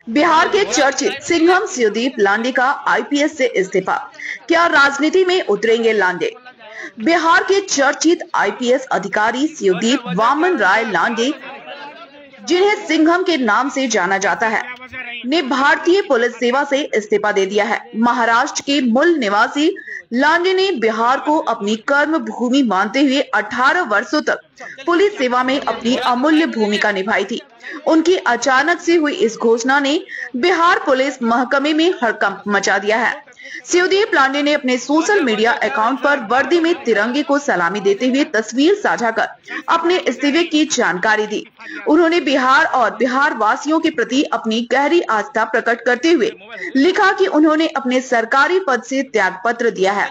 बिहार के चर्चित सिंघम शिवदीप लांडे का आईपीएस से इस्तीफा, क्या राजनीति में उतरेंगे लांडे? बिहार के चर्चित आईपीएस अधिकारी शिवदीप वामन राय लांडे, जिन्हें सिंघम के नाम से जाना जाता है, ने भारतीय पुलिस सेवा से इस्तीफा दे दिया है। महाराष्ट्र के मूल निवासी लांडे ने बिहार को अपनी कर्म भूमि मानते हुए 18 वर्षों तक पुलिस सेवा में अपनी अमूल्य भूमिका निभाई थी। उनकी अचानक से हुई इस घोषणा ने बिहार पुलिस महकमे में हड़कंप मचा दिया है। शिवदीप लांडे ने अपने सोशल मीडिया अकाउंट पर वर्दी में तिरंगे को सलामी देते हुए तस्वीर साझा कर अपने इस्तीफे की जानकारी दी। उन्होंने बिहार और बिहार वासियों के प्रति अपनी गहरी आस्था प्रकट करते हुए लिखा कि उन्होंने अपने सरकारी पद से त्याग पत्र दिया है,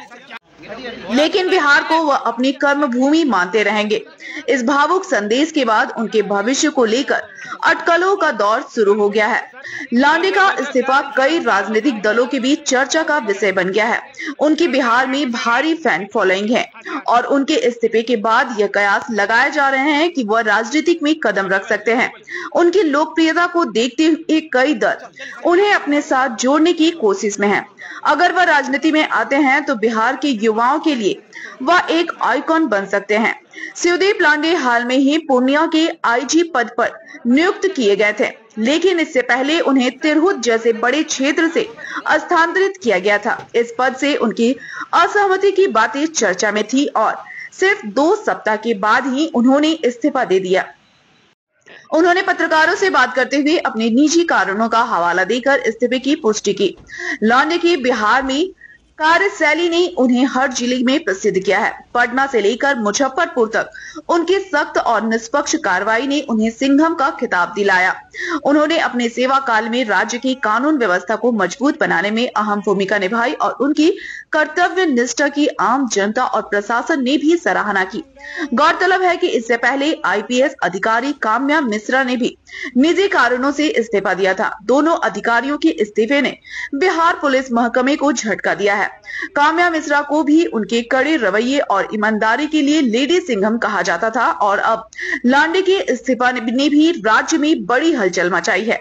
लेकिन बिहार को वह अपनी कर्म भूमि मानते रहेंगे। इस भावुक संदेश के बाद उनके भविष्य को लेकर अटकलों का दौर शुरू हो गया है। लांडे का इस्तीफा कई राजनीतिक दलों के बीच चर्चा का विषय बन गया है। उनकी बिहार में भारी फैन फॉलोइंग है और उनके इस्तीफे के बाद यह कयास लगाए जा रहे हैं कि वह राजनीतिक में कदम रख सकते हैं। उनकी लोकप्रियता को देखते हुए कई दल उन्हें अपने साथ जोड़ने की कोशिश में हैं। अगर वह राजनीति में आते हैं तो बिहार के युवाओं के लिए वह एक आइकॉन बन सकते हैं। शिवदीप लांडे हाल में ही पूर्णिया के आईजी पद पर नियुक्त किए गए थे, लेकिन इससे पहले उन्हें तिरहुत जैसे बड़े क्षेत्र से स्थानांतरित किया गया था। इस पद से उनकी असहमति की बातें चर्चा में थी और सिर्फ 2 सप्ताह के बाद ही उन्होंने इस्तीफा दे दिया। उन्होंने पत्रकारों से बात करते हुए अपने निजी कारणों का हवाला देकर इस्तीफे की पुष्टि की। लांडे की बिहार में कार्यशैली ने उन्हें हर जिले में प्रसिद्ध किया है। पटना से लेकर मुजफ्फरपुर तक उनकी सख्त और निष्पक्ष कार्रवाई ने उन्हें सिंघम का खिताब दिलाया। उन्होंने अपने सेवा काल में राज्य की कानून व्यवस्था को मजबूत बनाने में अहम भूमिका निभाई और उनकी कर्तव्य निष्ठा की आम जनता और प्रशासन ने भी सराहना की। गौरतलब है कि इससे पहले आईपीएस अधिकारी काम्या मिश्रा ने भी निजी कारणों से इस्तीफा दिया था। दोनों अधिकारियों के इस्तीफे ने बिहार पुलिस महकमे को झटका दिया है। काम्या मिश्रा को भी उनके कड़े रवैये और ईमानदारी के लिए लेडी सिंघम कहा जाता था और अब लांडे के इस्तीफा ने भी राज्य में बड़ी हलचल मचाई है।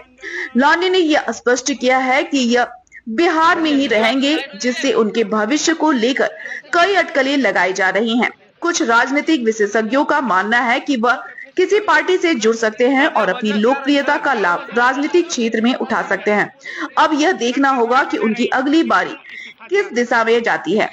लांडे ने यह स्पष्ट किया है कि यह बिहार में ही रहेंगे, जिससे उनके भविष्य को लेकर कई अटकलें लगाई जा रही हैं। कुछ राजनीतिक विशेषज्ञों का मानना है कि वह किसी पार्टी से जुड़ सकते हैं और अपनी लोकप्रियता का लाभ राजनीतिक क्षेत्र में उठा सकते हैं। अब यह देखना होगा कि उनकी अगली बारी किस दिशा में जाती है।